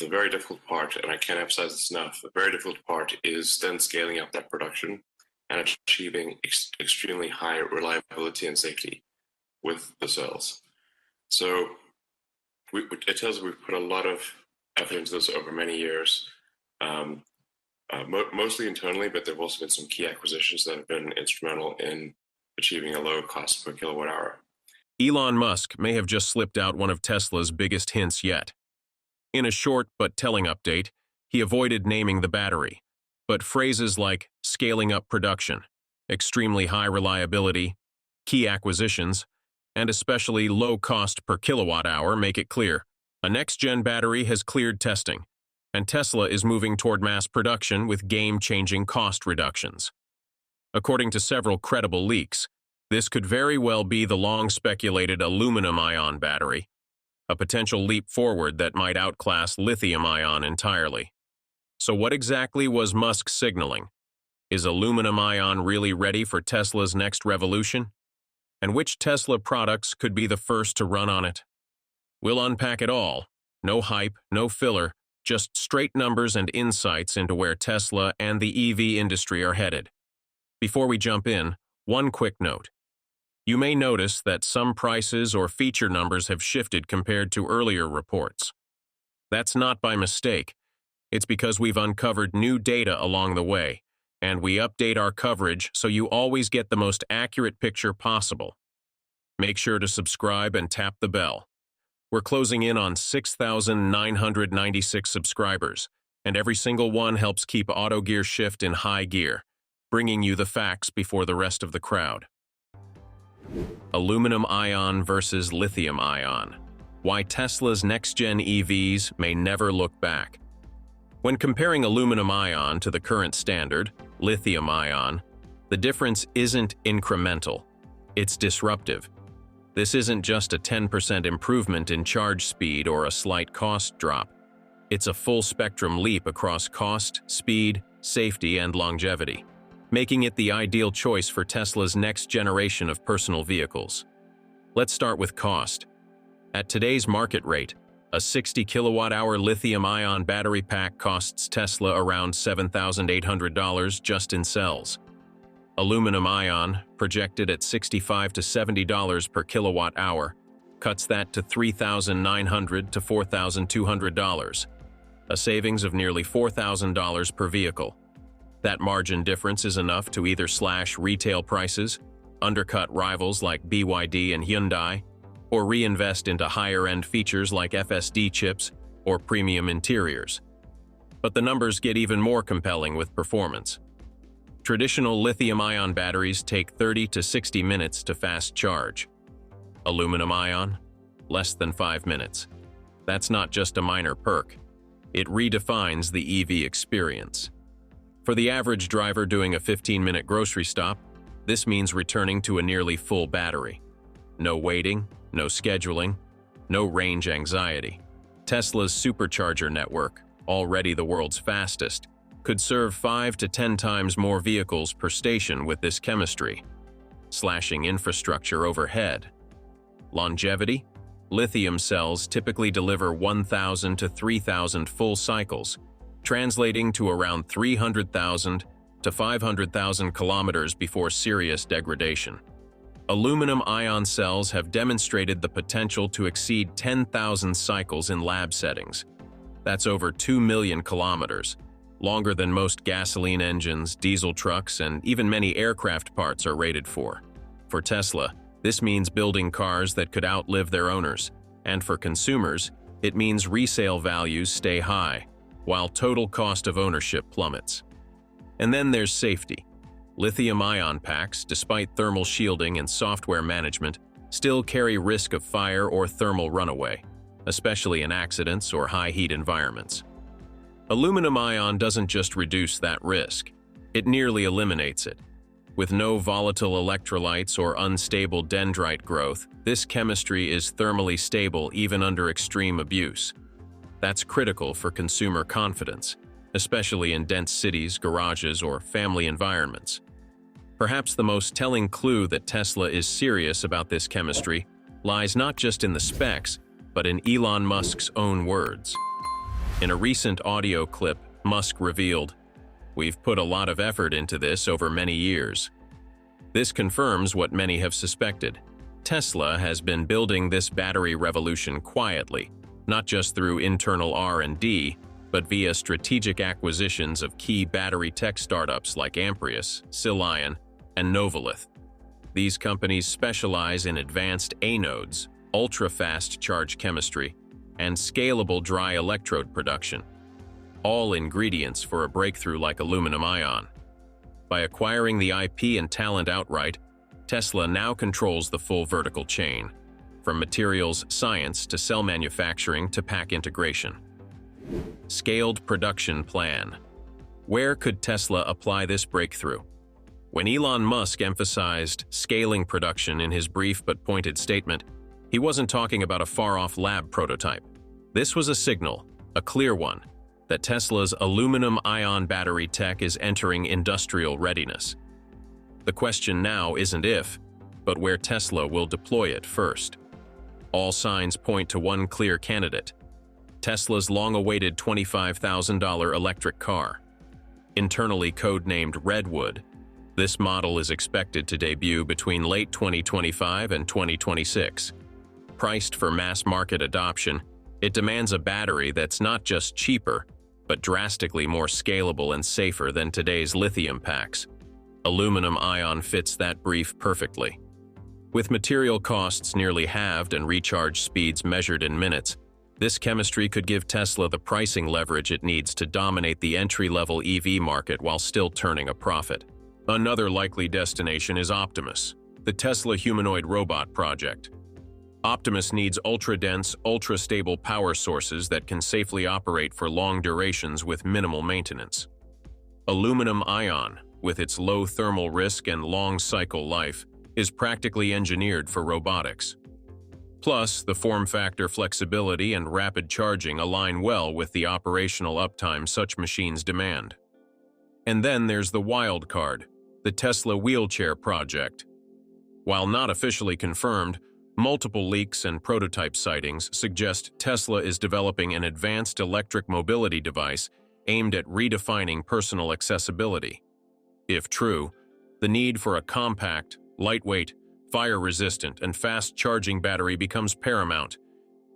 the very difficult part, and I can't emphasize this enough, the very difficult part is then scaling up that production and achieving extremely high reliability and safety with the cells. So at Tesla, we've put a lot of effort into this over many years, mostly internally, but there have also been some key acquisitions that have been instrumental in achieving a low cost per kilowatt hour. Elon Musk may have just slipped out one of Tesla's biggest hints yet. In a short but telling update, he avoided naming the battery, but phrases like scaling up production, extremely high reliability, key acquisitions, and especially low cost per kilowatt hour make it clear a next-gen battery has cleared testing, and Tesla is moving toward mass production with game-changing cost reductions. According to several credible leaks, this could very well be the long-speculated aluminum-ion battery, a potential leap forward that might outclass lithium-ion entirely. So what exactly was Musk signaling? Is aluminum-ion really ready for Tesla's next revolution? And which Tesla products could be the first to run on it? We'll unpack it all. No hype, no filler, just straight numbers and insights into where Tesla and the EV industry are headed. Before we jump in, one quick note. You may notice that some prices or feature numbers have shifted compared to earlier reports. That's not by mistake. It's because we've uncovered new data along the way, and we update our coverage so you always get the most accurate picture possible. Make sure to subscribe and tap the bell. We're closing in on 6,996 subscribers, and every single one helps keep autogearshift in high gear, bringing you the facts before the rest of the crowd. Aluminum-ion versus lithium-ion. Why Tesla's next-gen EVs may never look back. When comparing aluminum-ion to the current standard, lithium-ion, the difference isn't incremental. It's disruptive. This isn't just a 10% improvement in charge speed or a slight cost drop. It's a full-spectrum leap across cost, speed, safety, and longevity, making it the ideal choice for Tesla's next generation of personal vehicles. Let's start with cost. At today's market rate, a 60 kilowatt-hour lithium-ion battery pack costs Tesla around $7,800 just in cells. Aluminum-ion, projected at $65 to $70 per kilowatt-hour, cuts that to $3,900 to $4,200, a savings of nearly $4,000 per vehicle. That margin difference is enough to either slash retail prices, undercut rivals like BYD and Hyundai, or reinvest into higher-end features like FSD chips or premium interiors. But the numbers get even more compelling with performance. Traditional lithium-ion batteries take 30 to 60 minutes to fast charge. Aluminum-ion? Less than 5 minutes. That's not just a minor perk. It redefines the EV experience. For the average driver doing a 15-minute grocery stop, this means returning to a nearly full battery. No waiting, no scheduling, no range anxiety. Tesla's supercharger network, already the world's fastest, could serve 5 to 10 times more vehicles per station with this chemistry, slashing infrastructure overhead. Longevity? Lithium cells typically deliver 1,000 to 3,000 full cycles, translating to around 300,000 to 500,000 kilometers before serious degradation. Aluminum-ion cells have demonstrated the potential to exceed 10,000 cycles in lab settings. That's over 2 million kilometers, longer than most gasoline engines, diesel trucks, and even many aircraft parts are rated for. For Tesla, this means building cars that could outlive their owners, and for consumers, it means resale values stay high, while total cost of ownership plummets. And then there's safety. Lithium-ion packs, despite thermal shielding and software management, still carry risk of fire or thermal runaway, especially in accidents or high-heat environments. Aluminum-ion doesn't just reduce that risk, it nearly eliminates it. With no volatile electrolytes or unstable dendrite growth, this chemistry is thermally stable even under extreme abuse. That's critical for consumer confidence, especially in dense cities, garages, or family environments. Perhaps the most telling clue that Tesla is serious about this chemistry lies not just in the specs, but in Elon Musk's own words. In a recent audio clip, Musk revealed, "We've put a lot of effort into this over many years." This confirms what many have suspected. Tesla has been building this battery revolution quietly, not just through internal R&D, but via strategic acquisitions of key battery tech startups like Amprius, Silion, and Novolith. These companies specialize in advanced anodes, ultra-fast charge chemistry, and scalable dry electrode production, all ingredients for a breakthrough like aluminum ion. By acquiring the IP and talent outright, Tesla now controls the full vertical chain, from materials science to cell manufacturing to pack integration. Scaled production plan. Where could Tesla apply this breakthrough? When Elon Musk emphasized scaling production in his brief but pointed statement, he wasn't talking about a far-off lab prototype. This was a signal, a clear one, that Tesla's aluminum-ion battery tech is entering industrial readiness. The question now isn't if, but where Tesla will deploy it first. All signs point to one clear candidate: Tesla's long-awaited $25,000 electric car. Internally codenamed Redwood, this model is expected to debut between late 2025 and 2026. Priced for mass market adoption, it demands a battery that's not just cheaper, but drastically more scalable and safer than today's lithium packs. Aluminum ion fits that brief perfectly. With material costs nearly halved and recharge speeds measured in minutes, this chemistry could give Tesla the pricing leverage it needs to dominate the entry-level EV market while still turning a profit. Another likely destination is Optimus, the Tesla humanoid robot project. Optimus needs ultra-dense, ultra-stable power sources that can safely operate for long durations with minimal maintenance. Aluminum ion, with its low thermal risk and long cycle life, is practically engineered for robotics. Plus, the form factor flexibility and rapid charging align well with the operational uptime such machines demand. And then there's the wild card, the Tesla wheelchair project. While not officially confirmed, multiple leaks and prototype sightings suggest Tesla is developing an advanced electric mobility device aimed at redefining personal accessibility. If true, the need for a compact, lightweight, fire-resistant, and fast-charging battery becomes paramount.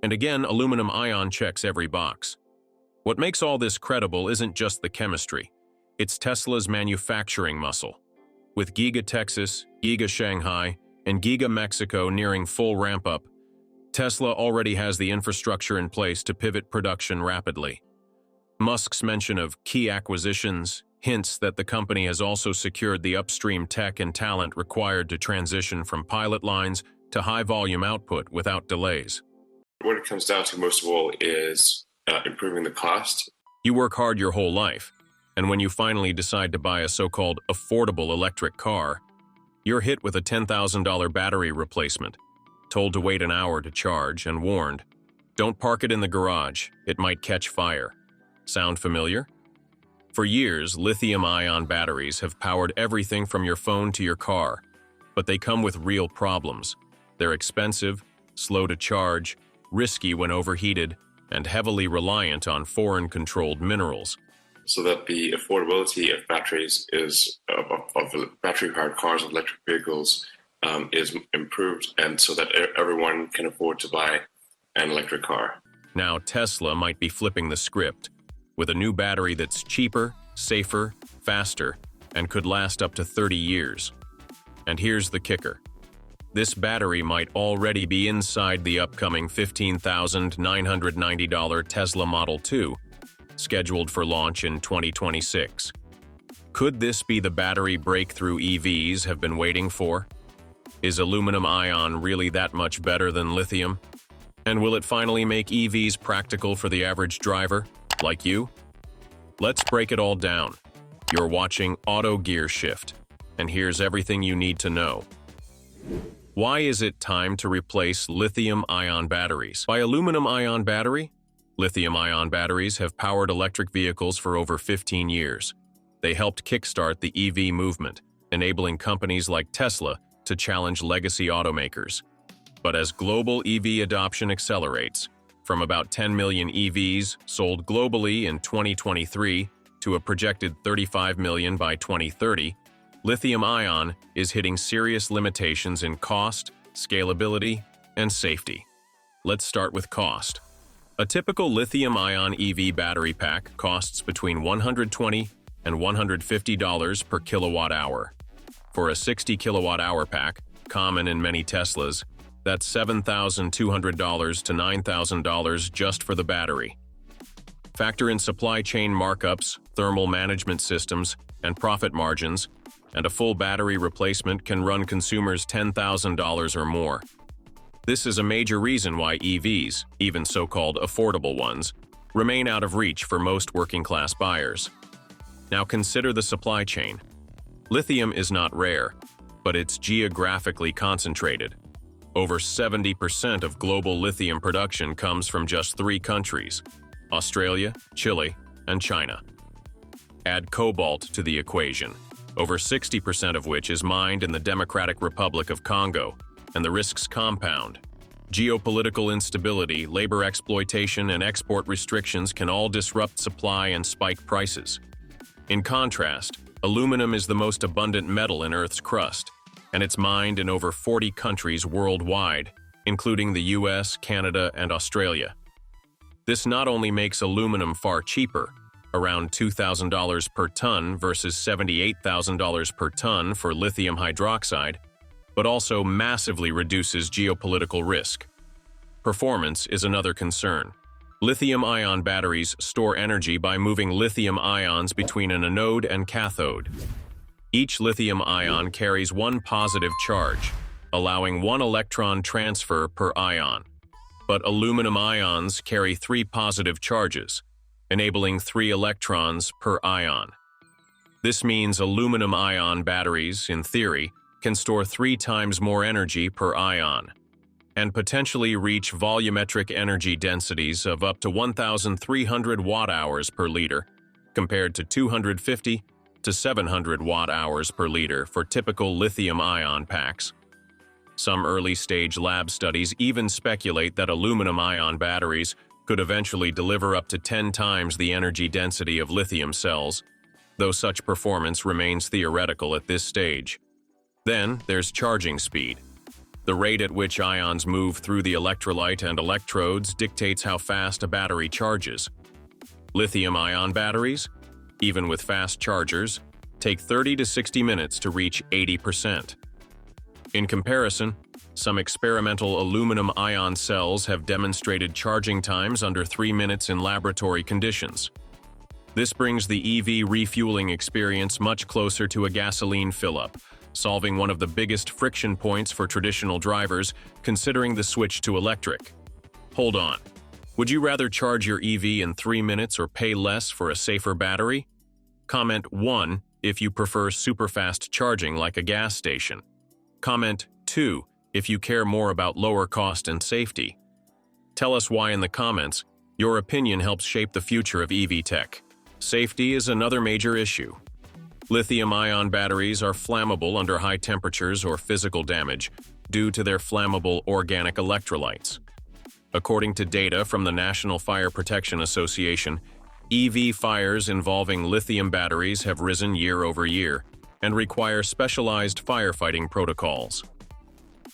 And again, aluminum ion checks every box. What makes all this credible isn't just the chemistry, it's Tesla's manufacturing muscle. With Giga Texas, Giga Shanghai, and Giga Mexico nearing full ramp-up, Tesla already has the infrastructure in place to pivot production rapidly. Musk's mention of key acquisitions hints that the company has also secured the upstream tech and talent required to transition from pilot lines to high-volume output without delays. What it comes down to most of all is improving the cost. You work hard your whole life, and when you finally decide to buy a so-called affordable electric car, you're hit with a $10,000 battery replacement, told to wait an hour to charge, and warned, "Don't park it in the garage, it might catch fire." Sound familiar? For years, lithium-ion batteries have powered everything from your phone to your car, but they come with real problems. They're expensive, slow to charge, risky when overheated, and heavily reliant on foreign-controlled minerals. So that the affordability of batteries of battery-powered cars and electric vehicles is improved, and so that everyone can afford to buy an electric car. Now Tesla might be flipping the script, with a new battery that's cheaper, safer, faster, and could last up to 30 years. And here's the kicker. This battery might already be inside the upcoming $15,990 Tesla Model 2, scheduled for launch in 2026. Could this be the battery breakthrough EVs have been waiting for? Is aluminum ion really that much better than lithium? And will it finally make EVs practical for the average driver, like you? Let's break it all down. You're watching AutoGearshift, and here's everything you need to know. Why is it time to replace lithium-ion batteries by aluminum-ion battery? Lithium-ion batteries have powered electric vehicles for over 15 years. They helped kickstart the EV movement, enabling companies like Tesla to challenge legacy automakers. But as global EV adoption accelerates, from about 10 million EVs sold globally in 2023 to a projected 35 million by 2030, lithium-ion is hitting serious limitations in cost, scalability, and safety. Let's start with cost. A typical lithium-ion EV battery pack costs between $120 and $150 per kilowatt-hour. For a 60 kilowatt-hour pack, common in many Teslas, that's $7,200 to $9,000 just for the battery. Factor in supply chain markups, thermal management systems, and profit margins, and a full battery replacement can run consumers $10,000 or more. This is a major reason why EVs, even so-called affordable ones, remain out of reach for most working-class buyers. Now consider the supply chain. Lithium is not rare, but it's geographically concentrated. Over 70% of global lithium production comes from just 3 countries: Australia, Chile, and China. Add cobalt to the equation, over 60% of which is mined in the Democratic Republic of Congo, and the risks compound. Geopolitical instability, labor exploitation, and export restrictions can all disrupt supply and spike prices. In contrast, aluminum is the most abundant metal in Earth's crust, and it's mined in over 40 countries worldwide, including the US, Canada, and Australia. This not only makes aluminum far cheaper, around $2,000 per ton versus $78,000 per ton for lithium hydroxide, but also massively reduces geopolitical risk. Performance is another concern. Lithium-ion batteries store energy by moving lithium ions between an anode and cathode. Each lithium ion carries 1 positive charge, allowing 1 electron transfer per ion. But aluminum ions carry 3 positive charges, enabling 3 electrons per ion. This means aluminum-ion batteries, in theory, can store 3 times more energy per ion, and potentially reach volumetric energy densities of up to 1,300 watt-hours per liter, compared to 250 to 700 watt-hours per liter for typical lithium-ion packs. Some early-stage lab studies even speculate that aluminum-ion batteries could eventually deliver up to 10 times the energy density of lithium cells, though such performance remains theoretical at this stage. Then there's charging speed. The rate at which ions move through the electrolyte and electrodes dictates how fast a battery charges. Lithium-ion batteries, even with fast chargers, take 30 to 60 minutes to reach 80%. In comparison, some experimental aluminum-ion cells have demonstrated charging times under 3 minutes in laboratory conditions. This brings the EV refueling experience much closer to a gasoline fill-up, solving one of the biggest friction points for traditional drivers considering the switch to electric. Hold on. Would you rather charge your EV in 3 minutes or pay less for a safer battery? Comment 1 if you prefer super-fast charging like a gas station. Comment 2 if you care more about lower cost and safety. Tell us why in the comments. Your opinion helps shape the future of EV tech. Safety is another major issue. Lithium-ion batteries are flammable under high temperatures or physical damage due to their flammable organic electrolytes. According to data from the National Fire Protection Association, EV fires involving lithium batteries have risen year over year and require specialized firefighting protocols.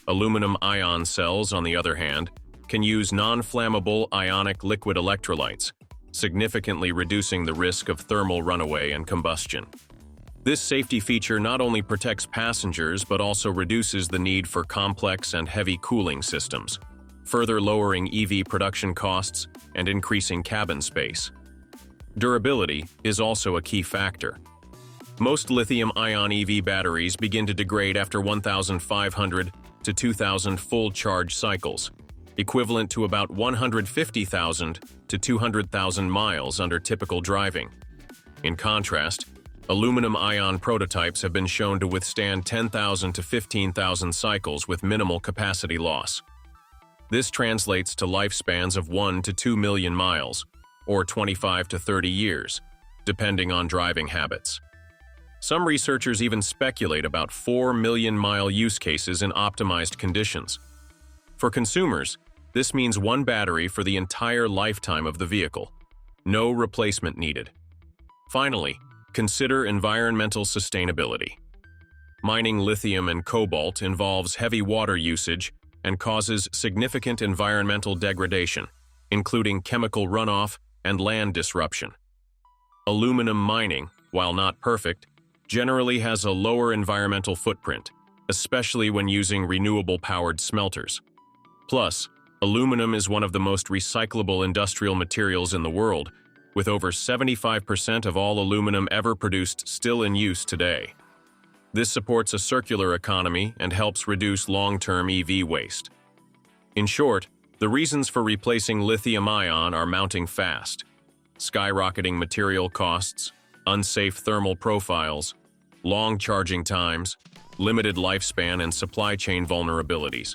Aluminum-ion cells, on the other hand, can use non-flammable ionic liquid electrolytes, significantly reducing the risk of thermal runaway and combustion. This safety feature not only protects passengers but also reduces the need for complex and heavy cooling systems, further lowering EV production costs and increasing cabin space. Durability is also a key factor. Most lithium-ion EV batteries begin to degrade after 1,500 to 2,000 full charge cycles, equivalent to about 150,000 to 200,000 miles under typical driving. In contrast, aluminum-ion prototypes have been shown to withstand 10,000 to 15,000 cycles with minimal capacity loss. This translates to lifespans of 1 to 2 million miles, or 25 to 30 years, depending on driving habits. Some researchers even speculate about 4 million-mile use cases in optimized conditions. For consumers, This means one battery for the entire lifetime of the vehicle. No replacement needed. Finally, consider environmental sustainability. Mining lithium and cobalt involves heavy water usage and causes significant environmental degradation, including chemical runoff and land disruption. Aluminum mining, while not perfect, generally has a lower environmental footprint, especially when using renewable-powered smelters. Plus, aluminum is one of the most recyclable industrial materials in the world, with over 75% of all aluminum ever produced still in use today. This supports a circular economy and helps reduce long-term EV waste. In short, the reasons for replacing lithium-ion are mounting fast: skyrocketing material costs, unsafe thermal profiles, long charging times, limited lifespan, and supply chain vulnerabilities.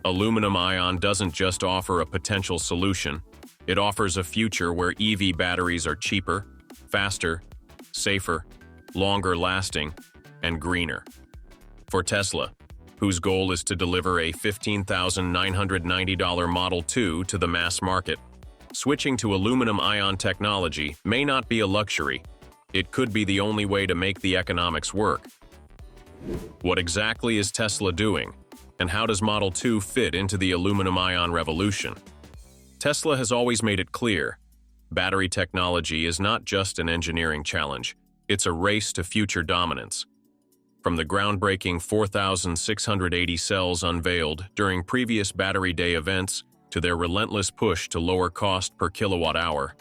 Aluminum-ion doesn't just offer a potential solution, it offers a future where EV batteries are cheaper, faster, safer, longer lasting, and greener. For Tesla, whose goal is to deliver a $15,990 Model 2 to the mass market, switching to aluminum-ion technology may not be a luxury. It could be the only way to make the economics work. What exactly is Tesla doing, and how does Model 2 fit into the aluminum-ion revolution? Tesla has always made it clear, battery technology is not just an engineering challenge, it's a race to future dominance. From the groundbreaking 4,680 cells unveiled during previous Battery Day events to their relentless push to lower cost per kilowatt-hour,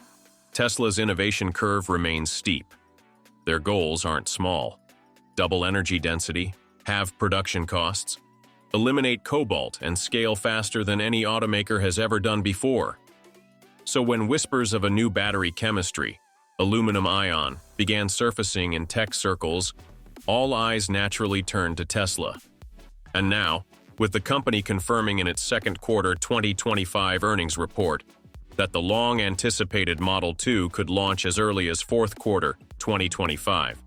Tesla's innovation curve remains steep. Their goals aren't small: double energy density, halve production costs, eliminate cobalt, and scale faster than any automaker has ever done before. So when whispers of a new battery chemistry, aluminum-ion, began surfacing in tech circles, all eyes naturally turned to Tesla. And now, with the company confirming in its second quarter 2025 earnings report that the long-anticipated Model 2 could launch as early as fourth quarter 2025,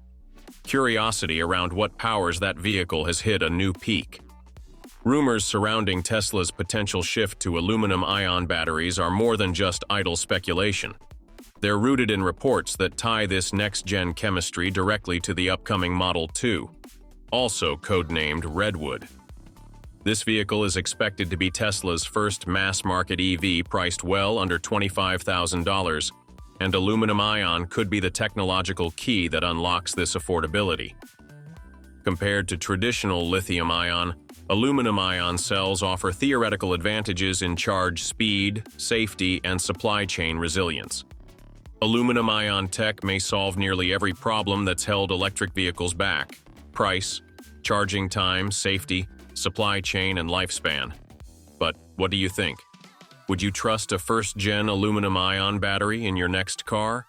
curiosity around what powers that vehicle has hit a new peak. Rumors surrounding Tesla's potential shift to aluminum-ion batteries are more than just idle speculation. They're rooted in reports that tie this next-gen chemistry directly to the upcoming Model 2, also codenamed Redwood. This vehicle is expected to be Tesla's first mass-market EV priced well under $25,000, and aluminum-ion could be the technological key that unlocks this affordability. Compared to traditional lithium-ion, aluminum-ion cells offer theoretical advantages in charge speed, safety, and supply chain resilience. Aluminum-ion tech may solve nearly every problem that's held electric vehicles back: price, charging time, safety, supply chain, and lifespan. But what do you think? Would you trust a first-gen aluminum-ion battery in your next car?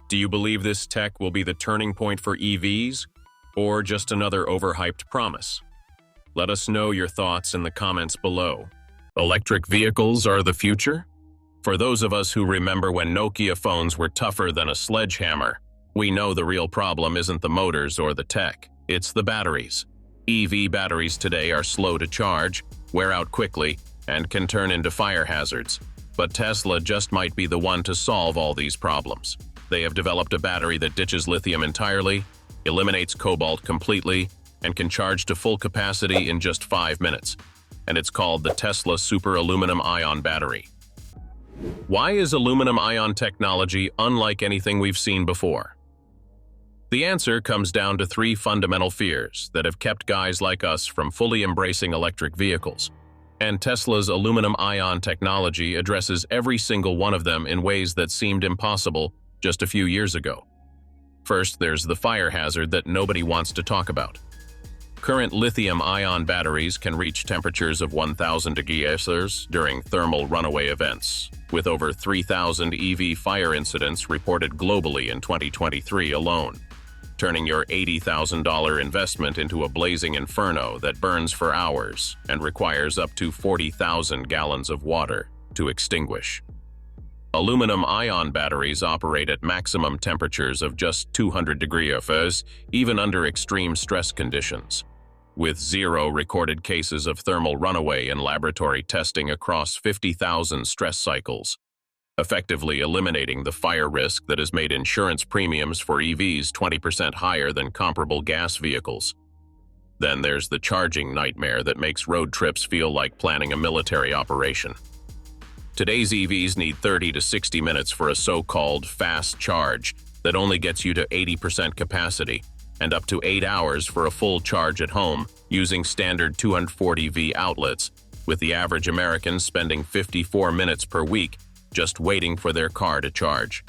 Do you believe this tech will be the turning point for EVs, or just another overhyped promise? Let us know your thoughts in the comments below. Electric vehicles are the future? For those of us who remember when Nokia phones were tougher than a sledgehammer, we know the real problem isn't the motors or the tech, it's the batteries. EV batteries today are slow to charge, wear out quickly, and can turn into fire hazards. But Tesla just might be the one to solve all these problems. They have developed a battery that ditches lithium entirely, eliminates cobalt completely, and can charge to full capacity in just 5 minutes. And it's called the Tesla Super Aluminum Ion Battery. Why is aluminum-ion technology unlike anything we've seen before? The answer comes down to 3 fundamental fears that have kept guys like us from fully embracing electric vehicles. And Tesla's aluminum-ion technology addresses every single one of them in ways that seemed impossible just a few years ago. First, there's the fire hazard that nobody wants to talk about. Current lithium-ion batteries can reach temperatures of 1,000 degrees Celsius during thermal runaway events, with over 3,000 EV fire incidents reported globally in 2023 alone, turning your $80,000 investment into a blazing inferno that burns for hours and requires up to 40,000 gallons of water to extinguish. Aluminum-ion batteries operate at maximum temperatures of just 200 degrees Celsius, even under extreme stress conditions. with 0 recorded cases of thermal runaway in laboratory testing across 50,000 stress cycles, effectively eliminating the fire risk that has made insurance premiums for EVs 20% higher than comparable gas vehicles. Then there's the charging nightmare that makes road trips feel like planning a military operation. Today's EVs need 30 to 60 minutes for a so-called fast charge that only gets you to 80% capacity, and up to 8 hours for a full charge at home using standard 240V outlets, with the average American spending 54 minutes per week just waiting for their car to charge.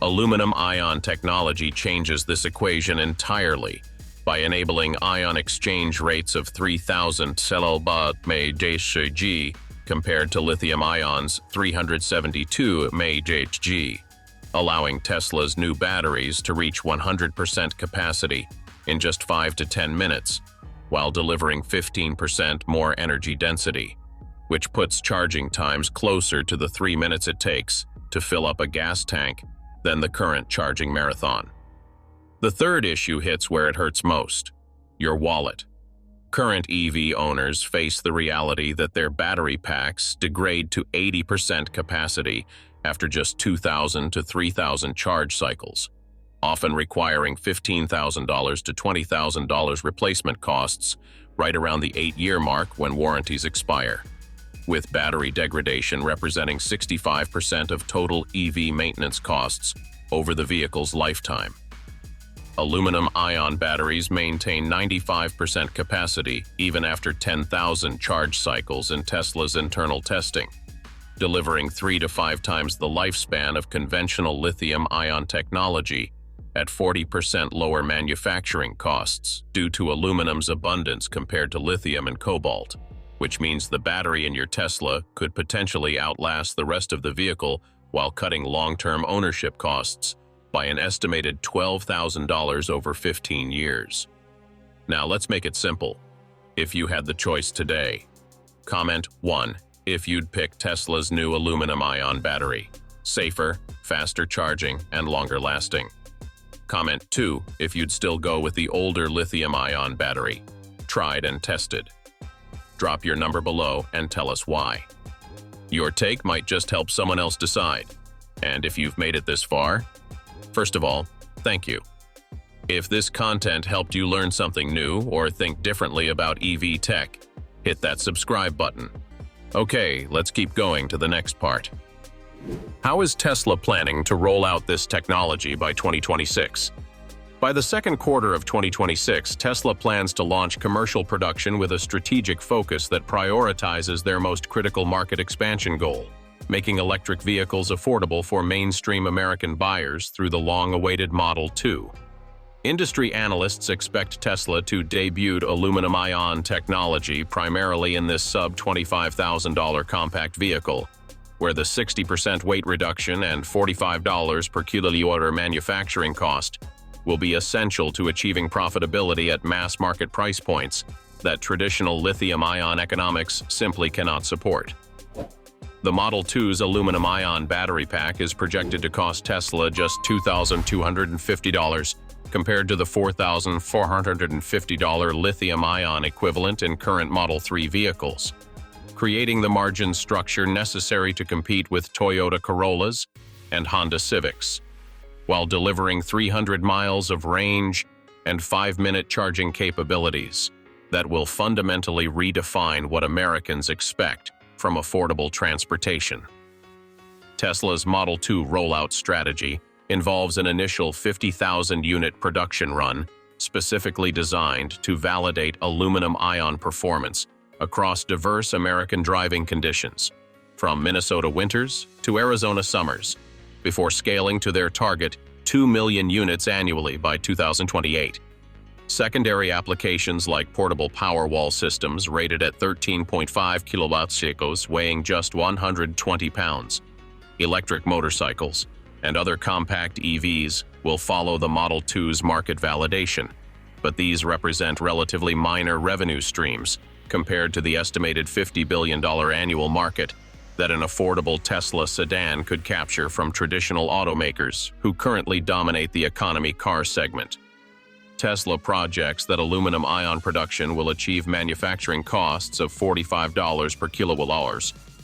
Aluminum-ion technology changes this equation entirely by enabling ion exchange rates of 3,000 kWh compared to lithium-ion's 372 mAh, allowing Tesla's new batteries to reach 100% capacity in just 5 to 10 minutes, while delivering 15% more energy density, which puts charging times closer to the 3 minutes it takes to fill up a gas tank than the current charging marathon. The third issue hits where it hurts most: your wallet. Current EV owners face the reality that their battery packs degrade to 80% capacity after just 2,000 to 3,000 charge cycles, often requiring $15,000 to $20,000 replacement costs right around the 8-year mark when warranties expire, with battery degradation representing 65% of total EV maintenance costs over the vehicle's lifetime. Aluminum-ion batteries maintain 95% capacity even after 10,000 charge cycles in Tesla's internal testing, delivering 3 to 5 times the lifespan of conventional lithium-ion technology at 40% lower manufacturing costs due to aluminum's abundance compared to lithium and cobalt, which means the battery in your Tesla could potentially outlast the rest of the vehicle while cutting long-term ownership costs by an estimated $12,000 over 15 years. Now let's make it simple. If you had the choice today, comment 1 if you'd pick Tesla's new aluminum-ion battery, safer, faster charging, and longer lasting. Comment 2 if you'd still go with the older lithium-ion battery, tried and tested. Drop your number below and tell us why. Your take might just help someone else decide. And if you've made it this far, first of all, thank you. If this content helped you learn something new or think differently about EV tech, hit that subscribe button. Okay, let's keep going to the next part. How is Tesla planning to roll out this technology by 2026? By the second quarter of 2026, Tesla plans to launch commercial production with a strategic focus that prioritizes their most critical market expansion goal: making electric vehicles affordable for mainstream American buyers through the long-awaited Model 2. Industry analysts expect Tesla to debut aluminum-ion technology primarily in this sub-$25,000 compact vehicle, where the 60% weight reduction and $45 per kilowatt-hour manufacturing cost will be essential to achieving profitability at mass market price points that traditional lithium-ion economics simply cannot support. The Model 2's aluminum-ion battery pack is projected to cost Tesla just $2,250, compared to the $4,450 lithium-ion equivalent in current Model 3 vehicles, creating the margin structure necessary to compete with Toyota Corollas and Honda Civics, while delivering 300 miles of range and 5-minute charging capabilities that will fundamentally redefine what Americans expect from affordable transportation. Tesla's Model 2 rollout strategy involves an initial 50,000-unit production run specifically designed to validate aluminum-ion performance across diverse American driving conditions, from Minnesota winters to Arizona summers, before scaling to their target 2 million units annually by 2028. Secondary applications like portable Powerwall systems rated at 13.5 kilowatts, weighing just 120 pounds, electric motorcycles, and other compact EVs will follow the Model 2's market validation, but these represent relatively minor revenue streams compared to the estimated $50 billion annual market that an affordable Tesla sedan could capture from traditional automakers who currently dominate the economy car segment. Tesla projects that aluminum-ion production will achieve manufacturing costs of $45 per kilowatt-hour,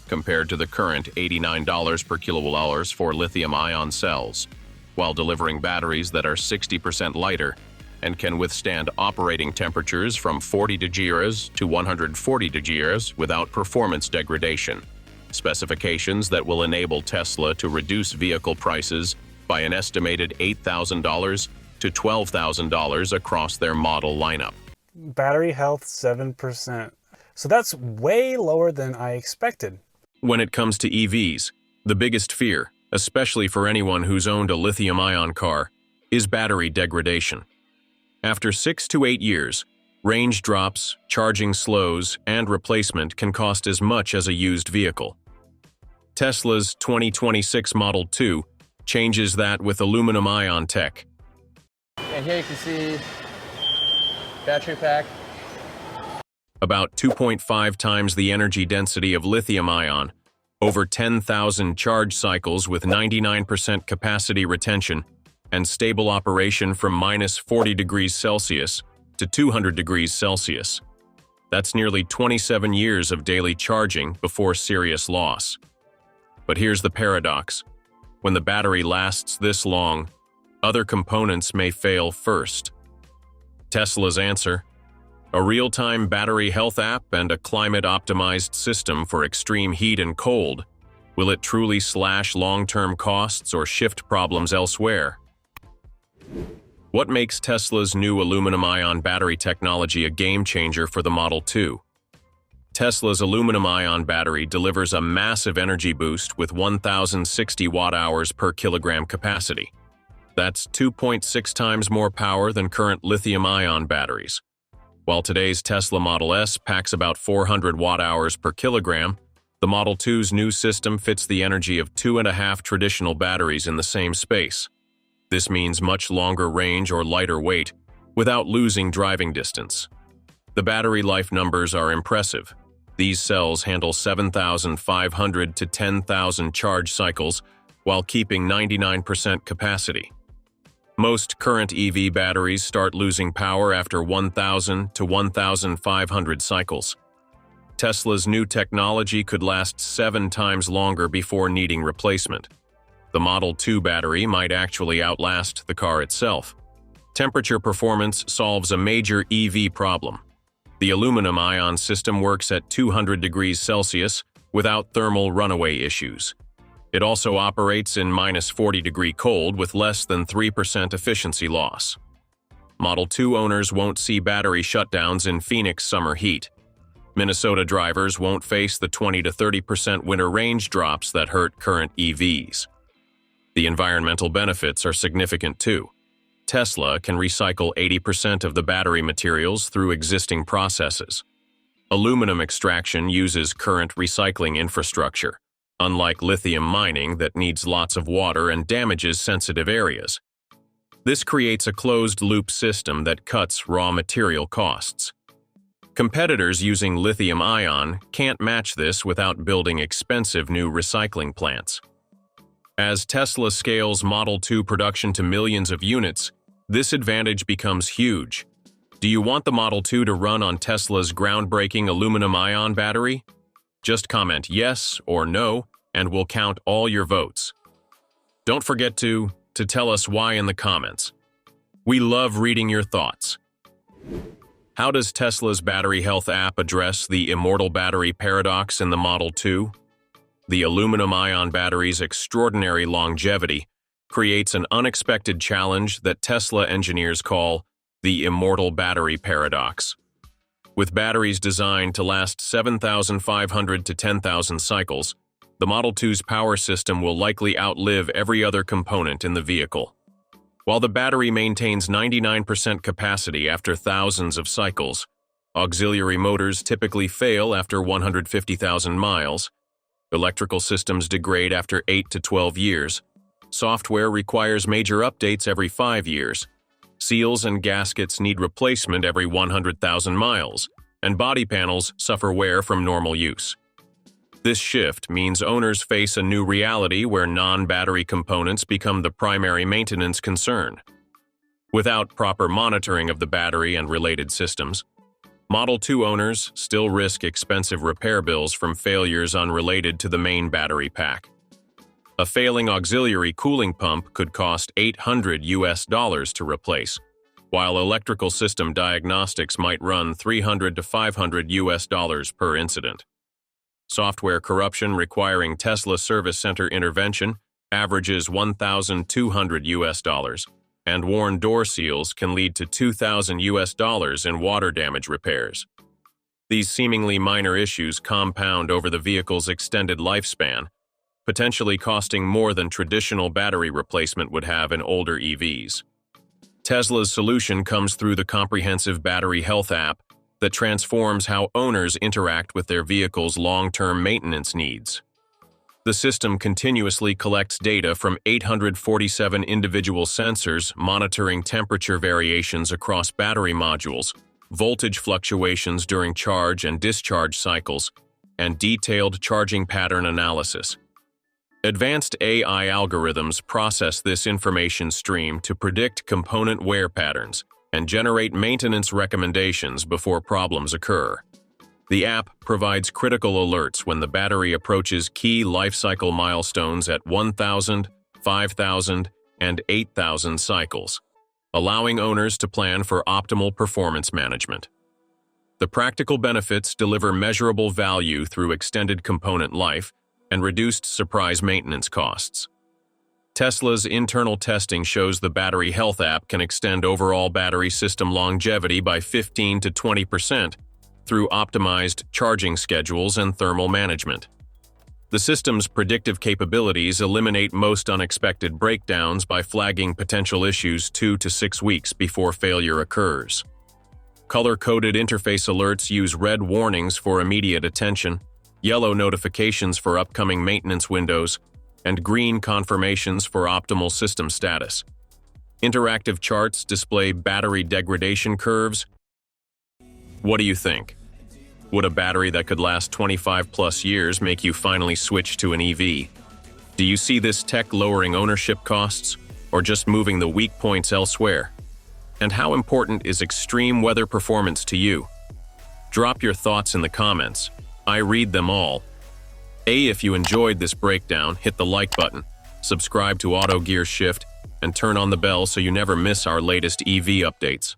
compared to the current $89 per kilowatt-hour for lithium-ion cells, while delivering batteries that are 60% lighter and can withstand operating temperatures from 40 degrees to 140 degrees without performance degradation. Specifications that will enable Tesla to reduce vehicle prices by an estimated $8,000 to $12,000 across their model lineup. Battery health 7%. So that's way lower than I expected. When it comes to EVs, the biggest fear, especially for anyone who's owned a lithium-ion car, is battery degradation. After 6 to 8 years, range drops, charging slows, and replacement can cost as much as a used vehicle. Tesla's 2026 Model 2 changes that with aluminum-ion tech. And here you can see battery pack. About 2.5 times the energy density of lithium-ion, over 10,000 charge cycles with 99% capacity retention, and stable operation from minus 40 degrees Celsius to 200 degrees Celsius. That's nearly 27 years of daily charging before serious loss. But here's the paradox. When the battery lasts this long, other components may fail first. Tesla's answer: a real-time battery health app and a climate-optimized system for extreme heat and cold. Will it truly slash long-term costs or shift problems elsewhere? What makes Tesla's new aluminum-ion battery technology a game-changer for the Model 2? Tesla's aluminum-ion battery delivers a massive energy boost with 1,060 watt-hours per kilogram capacity. That's 2.6 times more power than current lithium-ion batteries. While today's Tesla Model S packs about 400 watt-hours per kilogram, the Model 2's new system fits the energy of 2.5 traditional batteries in the same space. This means much longer range or lighter weight, without losing driving distance. The battery life numbers are impressive. These cells handle 7,500 to 10,000 charge cycles while keeping 99% capacity. Most current EV batteries start losing power after 1,000 to 1,500 cycles. Tesla's new technology could last 7 times longer before needing replacement. The Model 2 battery might actually outlast the car itself. Temperature performance solves a major EV problem. The aluminum-ion system works at 200 degrees Celsius without thermal runaway issues. It also operates in minus 40-degree cold with less than 3% efficiency loss. Model 2 owners won't see battery shutdowns in Phoenix summer heat. Minnesota drivers won't face the 20 to 30% winter range drops that hurt current EVs. The environmental benefits are significant too. Tesla can recycle 80% of the battery materials through existing processes. Aluminum extraction uses current recycling infrastructure, unlike lithium mining that needs lots of water and damages sensitive areas. This creates a closed-loop system that cuts raw material costs. Competitors using lithium-ion can't match this without building expensive new recycling plants. As Tesla scales Model 2 production to millions of units, this advantage becomes huge. Do you want the Model 2 to run on Tesla's groundbreaking aluminum-ion battery? Just comment yes or no, and we'll count all your votes. Don't forget to tell us why in the comments. We love reading your thoughts. How does Tesla's battery health app address the immortal battery paradox in the Model 2? The aluminum-ion battery's extraordinary longevity creates an unexpected challenge that Tesla engineers call the immortal battery paradox. With batteries designed to last 7,500 to 10,000 cycles, the Model 2's power system will likely outlive every other component in the vehicle. While the battery maintains 99% capacity after thousands of cycles, auxiliary motors typically fail after 150,000 miles, electrical systems degrade after 8 to 12 years, software requires major updates every 5 years, seals and gaskets need replacement every 100,000 miles, and body panels suffer wear from normal use. This shift means owners face a new reality where non-battery components become the primary maintenance concern. Without proper monitoring of the battery and related systems, Model 2 owners still risk expensive repair bills from failures unrelated to the main battery pack. A failing auxiliary cooling pump could cost $800 to replace, while electrical system diagnostics might run $300 to $500 per incident. Software corruption requiring Tesla Service Center intervention averages $1,200, and worn door seals can lead to $2,000 in water damage repairs. These seemingly minor issues compound over the vehicle's extended lifespan, potentially costing more than traditional battery replacement would have in older EVs. Tesla's solution comes through the comprehensive battery health app that transforms how owners interact with their vehicle's long-term maintenance needs. The system continuously collects data from 847 individual sensors monitoring temperature variations across battery modules, voltage fluctuations during charge and discharge cycles, and detailed charging pattern analysis. Advanced AI algorithms process this information stream to predict component wear patterns and generate maintenance recommendations before problems occur. The app provides critical alerts when the battery approaches key life cycle milestones at 1,000, 5,000, and 8,000 cycles, allowing owners to plan for optimal performance management. The practical benefits deliver measurable value through extended component life and reduced surprise maintenance costs. Tesla's internal testing shows the battery health app can extend overall battery system longevity by 15 to 20%, through optimized charging schedules and thermal management. The system's predictive capabilities eliminate most unexpected breakdowns by flagging potential issues 2 to 6 weeks before failure occurs. Color-coded interface alerts use red warnings for immediate attention, yellow notifications for upcoming maintenance windows, and green confirmations for optimal system status. Interactive charts display battery degradation curves. What do you think? Would a battery that could last 25+ years make you finally switch to an EV? Do you see this tech lowering ownership costs, or just moving the weak points elsewhere? And how important is extreme weather performance to you? Drop your thoughts in the comments. I read them all. If you enjoyed this breakdown, hit the like button, subscribe to AutoGearshift, and turn on the bell so you never miss our latest EV updates.